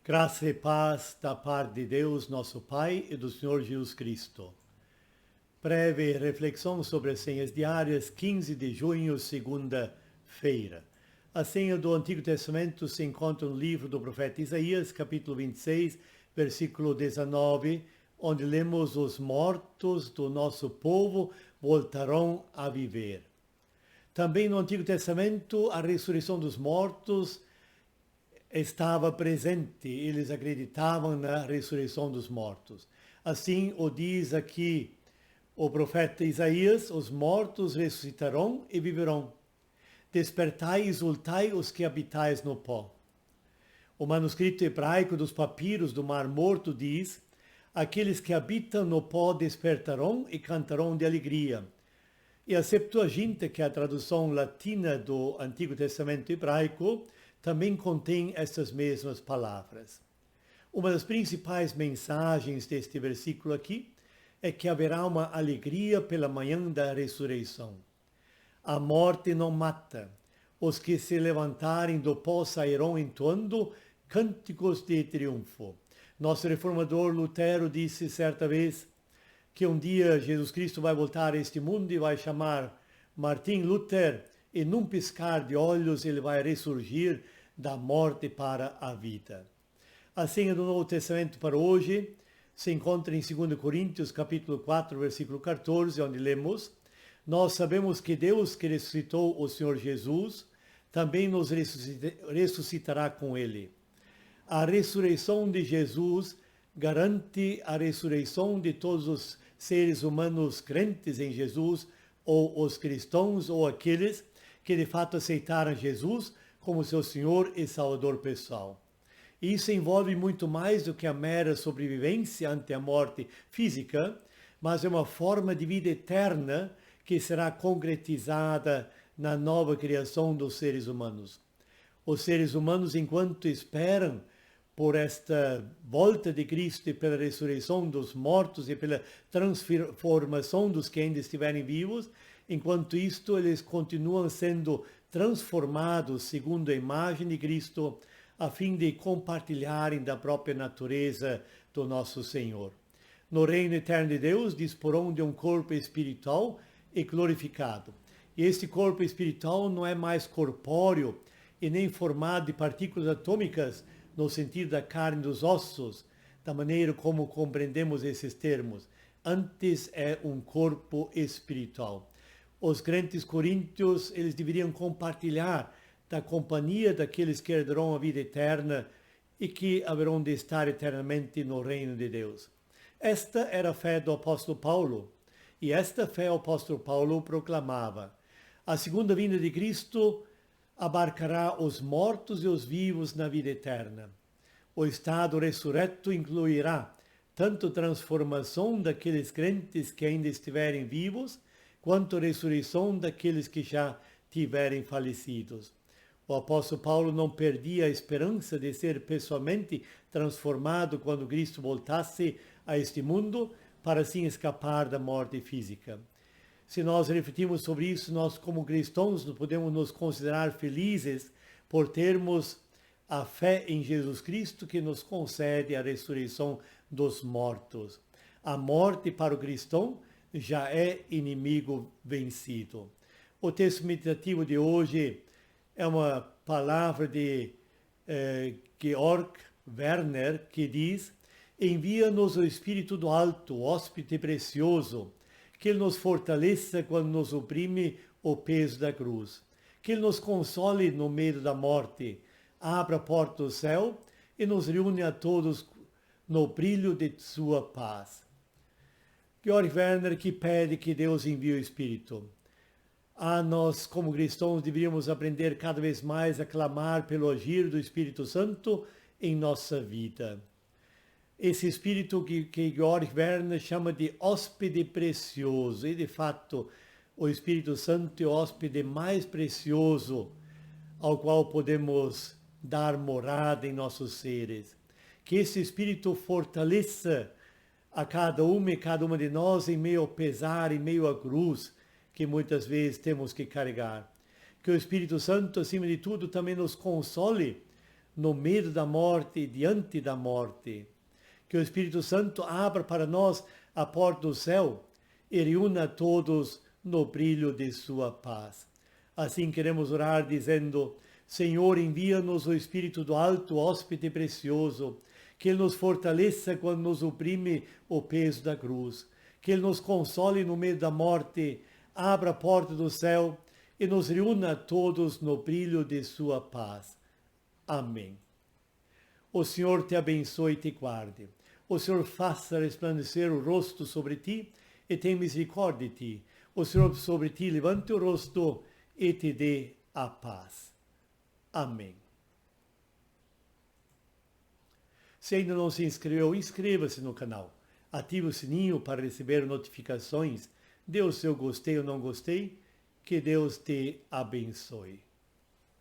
Graça e paz da parte de Deus, nosso Pai, e do Senhor Jesus Cristo. Breve reflexão sobre as senhas diárias, 15 de junho, segunda-feira. A senha do Antigo Testamento se encontra no livro do profeta Isaías, capítulo 26, versículo 19, onde lemos: os mortos do nosso povo voltarão a viver. Também no Antigo Testamento, a ressurreição dos mortos estava presente, eles acreditavam na ressurreição dos mortos. Assim o diz aqui o profeta Isaías: os mortos ressuscitarão e viverão. Despertai e exultai os que habitais no pó. O manuscrito hebraico dos papiros do Mar Morto diz: aqueles que habitam no pó despertarão e cantarão de alegria. E a Septuaginta, que é a tradução latina do Antigo Testamento hebraico, também contém essas mesmas palavras. Uma das principais mensagens deste versículo aqui é que haverá uma alegria pela manhã da ressurreição. A morte não mata. Os que se levantarem do pó sairão entoando cânticos de triunfo. Nosso reformador Lutero disse certa vez que um dia Jesus Cristo vai voltar a este mundo e vai chamar Martin Luther, e num piscar de olhos ele vai ressurgir da morte para a vida. A senha do Novo Testamento para hoje se encontra em 2 Coríntios, capítulo 4, versículo 14, onde lemos: nós sabemos que Deus, que ressuscitou o Senhor Jesus, também nos ressuscitará com ele. A ressurreição de Jesus garante a ressurreição de todos os seres humanos crentes em Jesus, ou os cristãos, ou aqueles que de fato aceitaram Jesus como seu Senhor e Salvador pessoal. Isso envolve muito mais do que a mera sobrevivência ante a morte física, mas é uma forma de vida eterna que será concretizada na nova criação dos seres humanos. Os seres humanos, enquanto esperam por esta volta de Cristo e pela ressurreição dos mortos e pela transformação dos que ainda estiverem vivos, enquanto isto, eles continuam sendo transformados segundo a imagem de Cristo, a fim de compartilharem da própria natureza do nosso Senhor. No reino eterno de Deus, disporão de um corpo espiritual e glorificado. E este corpo espiritual não é mais corpóreo e nem formado de partículas atômicas, no sentido da carne e dos ossos, da maneira como compreendemos esses termos. Antes é um corpo espiritual. Os crentes coríntios, eles deveriam compartilhar da companhia daqueles que herdarão a vida eterna e que haverão de estar eternamente no reino de Deus. Esta era a fé do apóstolo Paulo, e esta fé o apóstolo Paulo proclamava: a segunda vinda de Cristo abarcará os mortos e os vivos na vida eterna. O estado ressurreto incluirá tanto transformação daqueles crentes que ainda estiverem vivos, quanto a ressurreição daqueles que já tiverem falecidos. O apóstolo Paulo não perdia a esperança de ser pessoalmente transformado quando Cristo voltasse a este mundo, para assim escapar da morte física. Se nós refletimos sobre isso, nós como cristãos podemos nos considerar felizes por termos a fé em Jesus Cristo, que nos concede a ressurreição dos mortos. A morte para o cristão já é inimigo vencido. O texto meditativo de hoje é uma palavra de Georg Werner, que diz: envia-nos o Espírito do Alto, hóspede precioso, que Ele nos fortaleça quando nos oprime o peso da cruz, que Ele nos console no medo da morte, abra a porta do céu e nos reúne a todos no brilho de sua paz. Georg Werner, que pede que Deus envie o Espírito. Nós, como cristãos, deveríamos aprender cada vez mais a clamar pelo agir do Espírito Santo em nossa vida. Esse Espírito que Georg Werner chama de hóspede precioso, e de fato o Espírito Santo é o hóspede mais precioso ao qual podemos dar morada em nossos seres. Que esse Espírito fortaleça a cada uma de nós em meio ao pesar, em meio à cruz que muitas vezes temos que carregar. Que o Espírito Santo, acima de tudo, também nos console no medo da morte e diante da morte. Que o Espírito Santo abra para nós a porta do céu e reúna a todos no brilho de sua paz. Assim queremos orar dizendo: Senhor, envia-nos o Espírito do alto, hóspede precioso, que Ele nos fortaleça quando nos oprime o peso da cruz, que Ele nos console no meio da morte, abra a porta do céu e nos reúna a todos no brilho de sua paz. Amém. O Senhor te abençoe e te guarde. O Senhor faça resplandecer o rosto sobre ti e tenha misericórdia de ti. O Senhor sobre ti levante o rosto e te dê a paz. Amém. Se ainda não se inscreveu, inscreva-se no canal. Ative o sininho para receber notificações. Dê o seu gostei ou não gostei. Que Deus te abençoe.